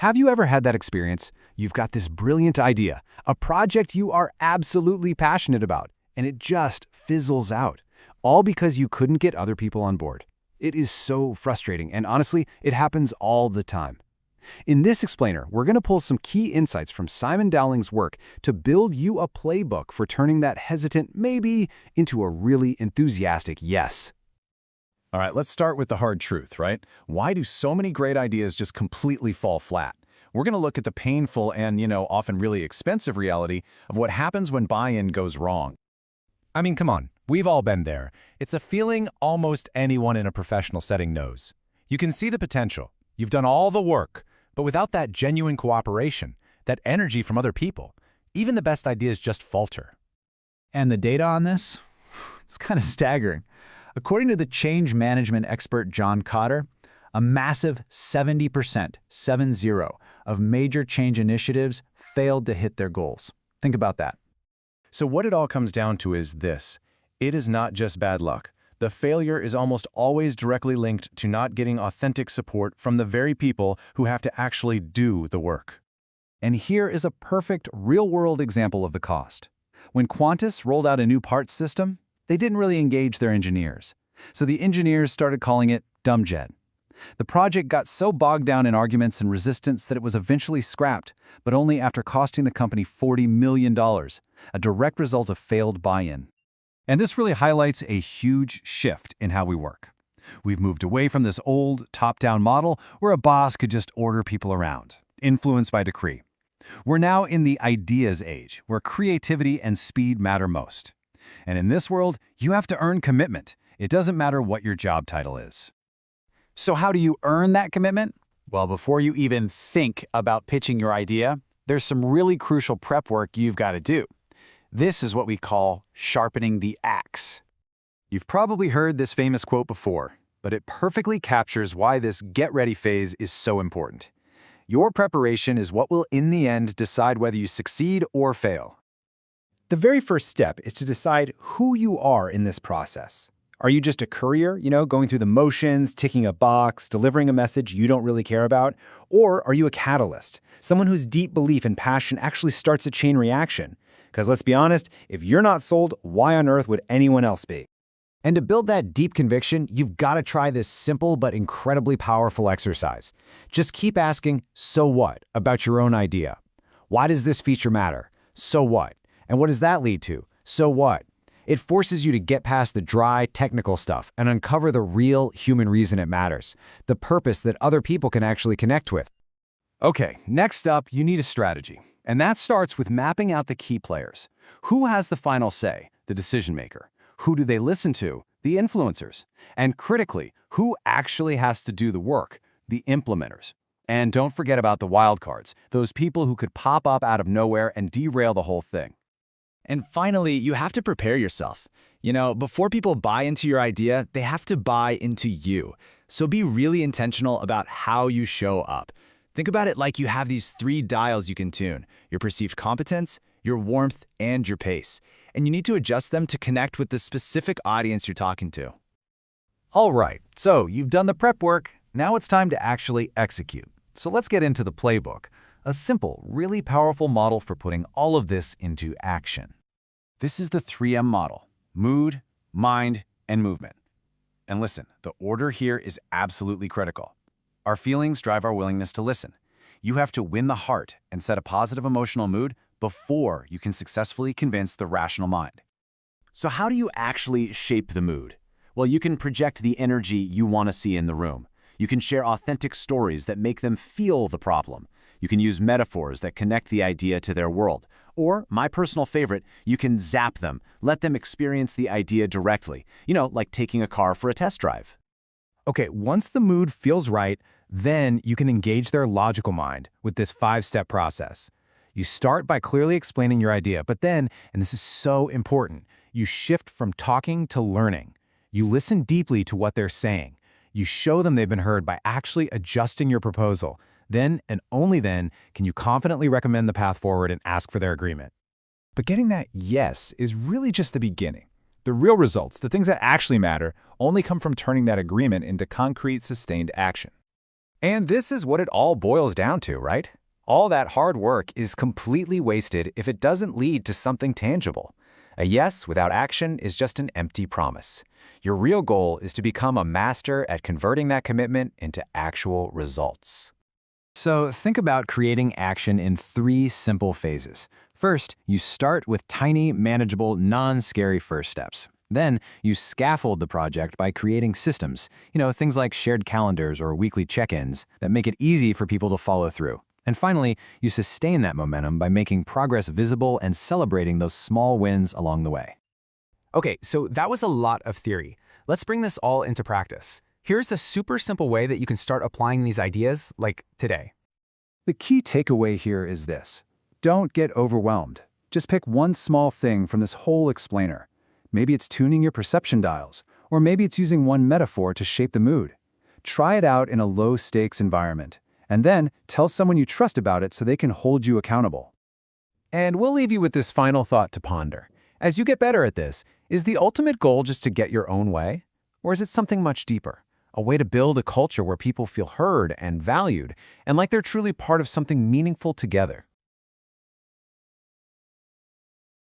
Have you ever had that experience? You've got this brilliant idea, a project you are absolutely passionate about, and it just fizzles out, all because you couldn't get other people on board. It is so frustrating, and honestly, it happens all the time. In this explainer, we're going to pull some key insights from Simon Dowling's work to build you a playbook for turning that hesitant maybe into a really enthusiastic yes. All right, let's start with the hard truth, right? Why do so many great ideas just completely fall flat? We're going to look at the painful and, often really expensive reality of what happens when buy-in goes wrong. I mean, come on, we've all been there. It's a feeling almost anyone in a professional setting knows. You can see the potential. You've done all the work, but without that genuine cooperation, that energy from other people, even the best ideas just falter. And the data on this? It's kind of staggering. According to the change management expert John Cotter, a massive 70%, 70, of major change initiatives failed to hit their goals. Think about that. So what it all comes down to is this. It is not just bad luck. The failure is almost always directly linked to not getting authentic support from the very people who have to actually do the work. And here is a perfect real-world example of the cost. When Qantas rolled out a new parts system, they didn't really engage their engineers. So the engineers started calling it dumbjet. The project got so bogged down in arguments and resistance that it was eventually scrapped, but only after costing the company $40 million, a direct result of failed buy-in. And this really highlights a huge shift in how we work. We've moved away from this old, top-down model where a boss could just order people around, influenced by decree. We're now in the ideas age, where creativity and speed matter most. And in this world, you have to earn commitment. It doesn't matter what your job title is. So how do you earn that commitment? Well, before you even think about pitching your idea, there's some really crucial prep work you've got to do. This is what we call sharpening the axe. You've probably heard this famous quote before, but it perfectly captures why this get-ready phase is so important. Your preparation is what will, in the end, decide whether you succeed or fail. The very first step is to decide who you are in this process. Are you just a courier, going through the motions, ticking a box, delivering a message you don't really care about? Or are you a catalyst, someone whose deep belief and passion actually starts a chain reaction? Because let's be honest, if you're not sold, why on earth would anyone else be? And to build that deep conviction, you've got to try this simple but incredibly powerful exercise. Just keep asking, so what, about your own idea. Why does this feature matter? So what? And what does that lead to? So what? It forces you to get past the dry, technical stuff and uncover the real human reason it matters, the purpose that other people can actually connect with. Okay, next up, you need a strategy. And that starts with mapping out the key players. Who has the final say? The decision maker. Who do they listen to? The influencers. And critically, who actually has to do the work? The implementers. And don't forget about the wildcards, those people who could pop up out of nowhere and derail the whole thing. And finally, you have to prepare yourself. Before people buy into your idea, they have to buy into you. So be really intentional about how you show up. Think about it like you have these 3 dials you can tune: your perceived competence, your warmth, and your pace. And you need to adjust them to connect with the specific audience you're talking to. All right, so you've done the prep work. Now it's time to actually execute. So let's get into the playbook, a simple, really powerful model for putting all of this into action. This is the 3M model: mood, mind, and movement. And listen, the order here is absolutely critical. Our feelings drive our willingness to listen. You have to win the heart and set a positive emotional mood before you can successfully convince the rational mind. So how do you actually shape the mood? Well, you can project the energy you want to see in the room. You can share authentic stories that make them feel the problem. You can use metaphors that connect the idea to their world. Or, my personal favorite, you can zap them, let them experience the idea directly, like taking a car for a test drive. Okay, once the mood feels right, then you can engage their logical mind with this 5-step process. You start by clearly explaining your idea, but then, and this is so important, you shift from talking to learning. You listen deeply to what they're saying. You show them they've been heard by actually adjusting your proposal. Then, and only then, can you confidently recommend the path forward and ask for their agreement. But getting that yes is really just the beginning. The real results, the things that actually matter, only come from turning that agreement into concrete, sustained action. And this is what it all boils down to, right? All that hard work is completely wasted if it doesn't lead to something tangible. A yes without action is just an empty promise. Your real goal is to become a master at converting that commitment into actual results. So think about creating action in 3 simple phases. First, you start with tiny, manageable, non-scary first steps. Then, you scaffold the project by creating systems, things like shared calendars or weekly check-ins that make it easy for people to follow through. And finally, you sustain that momentum by making progress visible and celebrating those small wins along the way. Okay, so that was a lot of theory. Let's bring this all into practice. Here's a super simple way that you can start applying these ideas, like today. The key takeaway here is this. Don't get overwhelmed. Just pick one small thing from this whole explainer. Maybe it's tuning your perception dials, or maybe it's using one metaphor to shape the mood. Try it out in a low-stakes environment, and then tell someone you trust about it so they can hold you accountable. And we'll leave you with this final thought to ponder. As you get better at this, is the ultimate goal just to get your own way? Or is it something much deeper? A way to build a culture where people feel heard and valued, and like they're truly part of something meaningful together?